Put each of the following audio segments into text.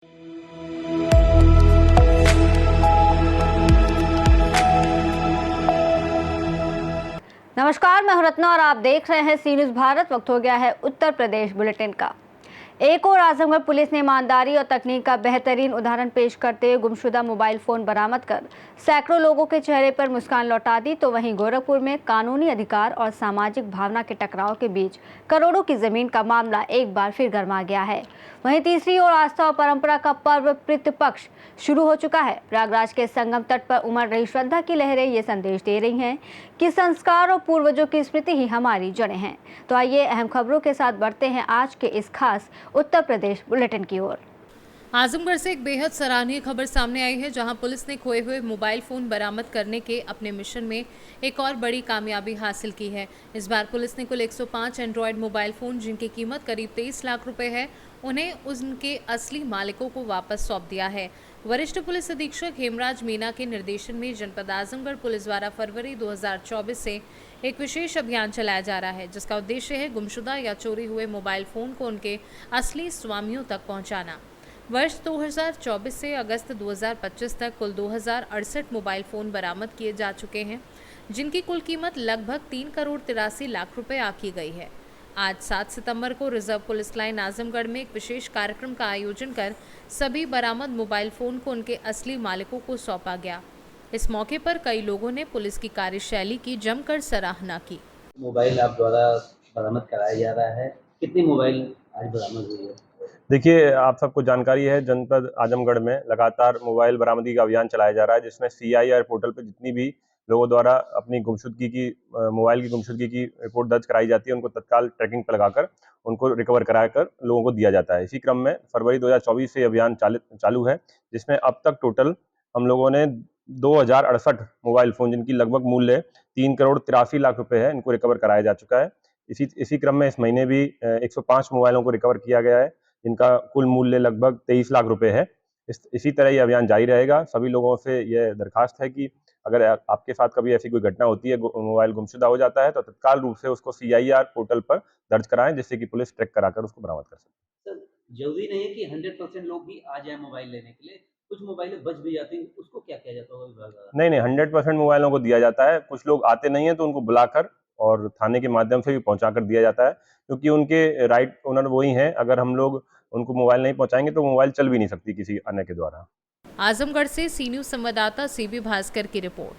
नमस्कार, मैं हूं रत्ना और आप देख रहे हैं सी न्यूज़ भारत। वक्त हो गया है उत्तर प्रदेश बुलेटिन का। एक और आजमगढ़ पुलिस ने ईमानदारी और तकनीक का बेहतरीन उदाहरण पेश करते हुए गुमशुदा मोबाइल फोन बरामद कर सैकड़ों लोगों के चेहरे पर मुस्कान लौटा दी, तो वहीं गोरखपुर में कानूनी अधिकार और सामाजिक भावना के टकराव के बीच करोड़ों की जमीन का मामला एक बार फिर गरमा गया है। वहीं तीसरी ओर आस्था और परंपरा का पर्व पितृपक्ष शुरू हो चुका है। प्रयागराज के संगम तट पर उमड़ रही श्रद्धा की लहरें ये संदेश दे रही हैं कि संस्कार और पूर्वजों की स्मृति ही हमारी जड़ें हैं। तो आइए अहम खबरों के साथ बढ़ते हैं आज के इस खास उत्तर प्रदेश बुलेटिन की ओर। आजमगढ़ से एक बेहद सराहनीय खबर सामने आई है, जहां पुलिस ने खोए हुए मोबाइल फोन बरामद करने के अपने मिशन में एक और बड़ी कामयाबी हासिल की है। इस बार पुलिस ने कुल 105 एंड्रॉयड मोबाइल फोन, जिनकी कीमत करीब 23 लाख रुपए है, उन्हें उनके असली मालिकों को वापस सौंप दिया है। वरिष्ठ पुलिस अधीक्षक हेमराज मीना के निर्देशन में जनपद आजमगढ़ पुलिस द्वारा फरवरी 2024 से एक विशेष अभियान चलाया जा रहा है, जिसका उद्देश्य है गुमशुदा या चोरी हुए मोबाइल फोन को उनके असली स्वामियों तक पहुंचाना। वर्ष 2024 से अगस्त 2025 तक कुल 2068 मोबाइल फ़ोन बरामद किए जा चुके हैं, जिनकी कुल कीमत लगभग 3,83 लाख रुपए आकी गई है। आज 7 सितंबर को रिजर्व पुलिस लाइन आजमगढ़ में एक विशेष कार्यक्रम का आयोजन कर सभी बरामद मोबाइल फ़ोन को उनके असली मालिकों को सौंपा गया। इस मौके पर कई लोगों ने पुलिस की कार्यशैली की जमकर सराहना की। मोबाइल आप द्वारा बरामद कराया जा रहा है, कितनी मोबाइल आज बरामद हुई है? देखिए, आप सबको जानकारी है, जनपद आजमगढ़ में लगातार मोबाइल बरामदगी का अभियान चलाया जा रहा है, जिसमें CIR पोर्टल पर जितनी भी लोगों द्वारा अपनी गुमशुदगी की मोबाइल की गुमशुदगी की रिपोर्ट दर्ज कराई जाती है, उनको तत्काल ट्रैकिंग पर लगाकर उनको रिकवर कराकर लोगों को दिया जाता है। इसी क्रम में फरवरी 2024 से अभियान चालू है, जिसमें अब तक टोटल हम लोगों ने 2068 मोबाइल फ़ोन, जिनकी लगभग मूल्य 3,83 लाख रुपए है, इनको रिकवर कराया जा चुका है। इसी क्रम में इस महीने भी 105 मोबाइलों को रिकवर किया गया है, जिनका कुल मूल्य लगभग 23 लाख रुपए है। इसी तरह ये अभियान जारी रहेगा। सभी लोगों से यह दरखास्त है कि अगर आपके साथ कभी ऐसी कोई घटना होती है, मोबाइल गुमशुदा हो जाता है, तो तत्काल रूप से उसको CIR पोर्टल पर दर्ज कराएं, जिससे कि पुलिस ट्रैक कराकर उसको बरामद कर सके। सर, जरूरी नहीं है कि 100% लोग भी आ जाए मोबाइल लेने के लिए, कुछ मोबाइलें बच भी जाती हैं, उसको क्या किया जाता होगा विभाग द्वारा? नहीं, 100% मोबाइलों को दिया जाता है। कुछ लोग आते नहीं हैं तो उनको बुलाकर और थाने के माध्यम से भी पहुंचाकर दिया जाता है, क्योंकि उनके राइट ओनर वही हैं। अगर हम लोग उनको मोबाइल नहीं पहुंचाएंगे तो मोबाइल चल भी नहीं सकती किसी अन्य के द्वारा। आजमगढ़ से सी न्यूज़ संवाददाता CB भास्कर की रिपोर्ट।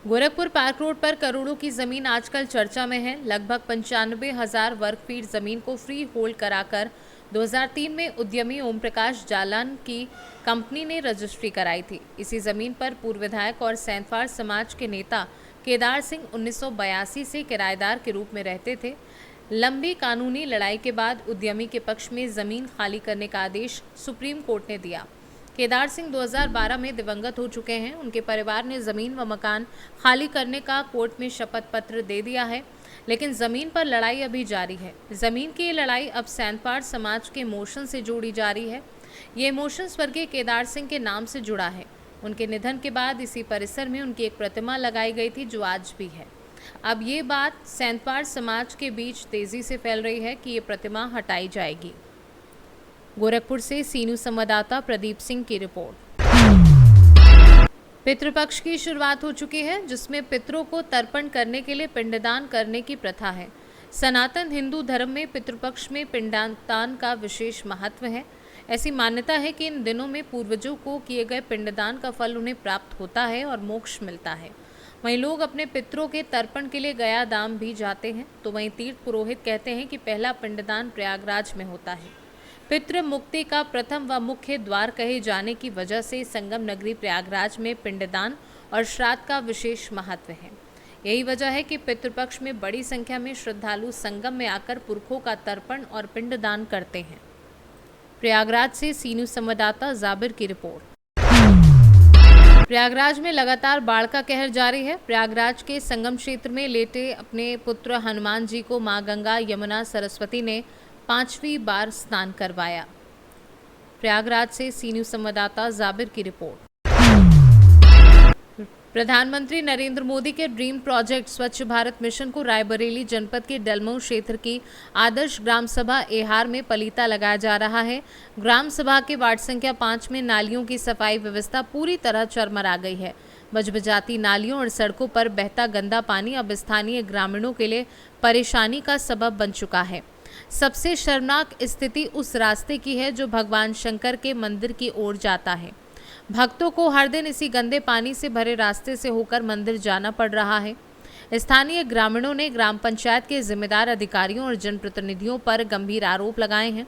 गोरखपुर पार्क रोड पर करोड़ों की जमीन आजकल चर्चा में है। लगभग 95,000 वर्ग फीट जमीन को फ्री होल्ड कराकर 2003 में उद्यमी ओम प्रकाश जालान की कंपनी ने रजिस्ट्री कराई थी। इसी जमीन पर पूर्व विधायक और सैंतवाड़ समाज के नेता केदार सिंह 1982 से किराएदार के रूप में रहते थे। लंबी कानूनी लड़ाई के बाद उद्यमी के पक्ष में जमीन खाली करने का आदेश सुप्रीम कोर्ट ने दिया। केदार सिंह 2012 में दिवंगत हो चुके हैं। उनके परिवार ने जमीन व मकान खाली करने का कोर्ट में शपथ पत्र दे दिया है, लेकिन जमीन पर लड़ाई अभी जारी है। जमीन की ये लड़ाई अब सैंतवाड़ समाज के मोशन से जोड़ी जा रही है। ये मोशन स्वर्गीय केदार सिंह के नाम से जुड़ा है। उनके निधन के बाद इसी परिसर में उनकी एक प्रतिमा लगाई गई थी, जो आज भी है। अब ये बात सैंतवाड़ समाज के बीच तेजी से फैल रही है कि ये प्रतिमा हटाई जाएगी। गोरखपुर से सी न्यूज़ संवाददाता प्रदीप सिंह की रिपोर्ट। पितृपक्ष की शुरुआत हो चुकी है, जिसमें पितरों को तर्पण करने के लिए पिंडदान करने की प्रथा है। सनातन हिंदू धर्म में पितृपक्ष में पिंडदान का विशेष महत्व है। ऐसी मान्यता है कि इन दिनों में पूर्वजों को किए गए पिंडदान का फल उन्हें प्राप्त होता है और मोक्ष मिलता है। वहीं लोग अपने पितरों के तर्पण के लिए गया धाम भी जाते हैं। तो वहीं तीर्थ पुरोहित कहते हैं कि पहला पिंडदान प्रयागराज में होता है। पितृ मुक्ति का प्रथम व मुख्य द्वार कहे जाने की वजह से संगम नगरी प्रयागराज में पिंडदान और श्राद्ध का विशेष महत्व है। यही वजह है कि पितृपक्ष में बड़ी संख्या में श्रद्धालु संगम में आकर पुरखों का तर्पण और पिंडदान करते हैं। प्रयागराज से सी न्यूज़ संवाददाता जाबिर की रिपोर्ट। प्रयागराज में लगातार बाढ़ का कहर जारी है। प्रयागराज के संगम क्षेत्र में लेटे अपने पुत्र हनुमान जी को मां गंगा, यमुना, सरस्वती ने 5वीं बार स्नान करवाया। प्रयागराज से सी न्यूज़ संवाददाता जाबिर की रिपोर्ट। प्रधानमंत्री नरेंद्र मोदी के ड्रीम प्रोजेक्ट स्वच्छ भारत मिशन को रायबरेली जनपद के डलमऊ क्षेत्र की आदर्श ग्राम सभा एहार में पलीता लगाया जा रहा है। ग्राम सभा के वार्ड संख्या 5 में नालियों की सफाई व्यवस्था पूरी तरह चरमरा गई है। बजबजाती नालियों और सड़कों पर बहता गंदा पानी अब स्थानीय ग्रामीणों के लिए परेशानी का सबब बन चुका है। सबसे शर्मनाक स्थिति उस रास्ते की है जो भगवान शंकर के मंदिर की ओर जाता है। भक्तों को हर दिन इसी गंदे पानी से भरे रास्ते से होकर मंदिर जाना पड़ रहा है। स्थानीय ग्रामीणों ने ग्राम पंचायत के जिम्मेदार अधिकारियों और जनप्रतिनिधियों पर गंभीर आरोप लगाए हैं।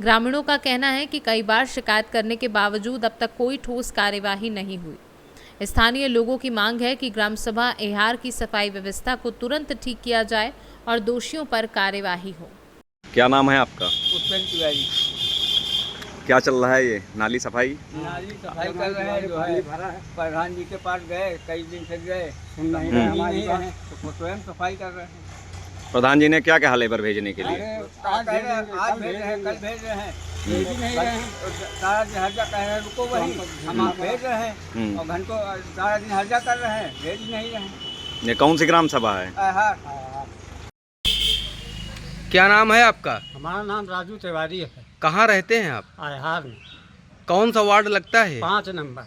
ग्रामीणों का कहना है कि कई बार शिकायत करने के बावजूद अब तक कोई ठोस कार्यवाही नहीं हुई। स्थानीय लोगों की मांग है कि ग्राम सभा एहार की सफाई व्यवस्था को तुरंत ठीक किया जाए और दोषियों पर कार्यवाही हो। क्या नाम है आपका? पुष्पेंद्र तिवारी। क्या चल रहा है ये नाली सफाई? नाली सफाई कर रहे हैं, जो है प्रधान जी के पास गए, कई दिन से गए, सुन नहीं रहे, तो वो स्वयं सफाई कर रहे हैं। प्रधान जी ने क्या कहा लेबर भेजने के लिए? आज भेज रहे हैं, कल भेज रहे हैं, भेज ही नहीं रहे हैं। सारा दिन हर्जा कह रहे हैं, रुको वही हम आप भेज रहे हैं, और घंटों सारा दिन हर्जा कर रहे हैं, भेज ही नहीं रहे हैं। ये कौन सी ग्राम सभा है? क्या नाम है आपका? हमारा नाम राजू तिवारी है। कहाँ रहते हैं आप? आहार में कौन सा वार्ड लगता है? 5 नंबर।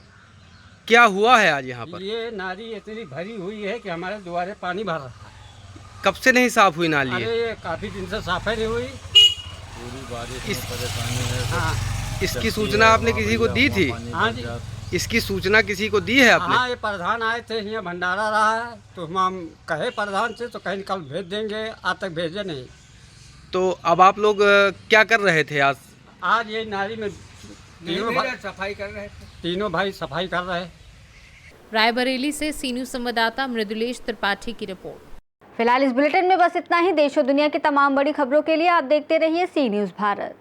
क्या हुआ है आज यहाँ पर? ये नाली इतनी भरी हुई है कि हमारे द्वारे पानी भर रहा है। कब से नहीं साफ हुई नाली? अरे ये काफी दिन से साफ नहीं हुई। पूरी बारिश में परेशानी है। हाँ, इसकी सूचना आपने किसी को दी थी? हाँ जी, इसकी सूचना किसी को दी है आपने? हाँ, ये प्रधान आए थे, यहाँ भंडारा रहा है, तो हम कहे प्रधान से, तो कहीं कल भेज देंगे, आज तक भेजे नहीं। तो अब आप लोग क्या कर रहे थे आज? आज ये नाली में तीनों भाई सफाई कर रहे थे, तीनों भाई सफाई कर रहे हैं। रायबरेली से सी न्यूज़ संवाददाता मृदुलेश त्रिपाठी की रिपोर्ट। फिलहाल इस बुलेटिन में बस इतना ही। देश और दुनिया की तमाम बड़ी खबरों के लिए आप देखते रहिए सी न्यूज़ भारत।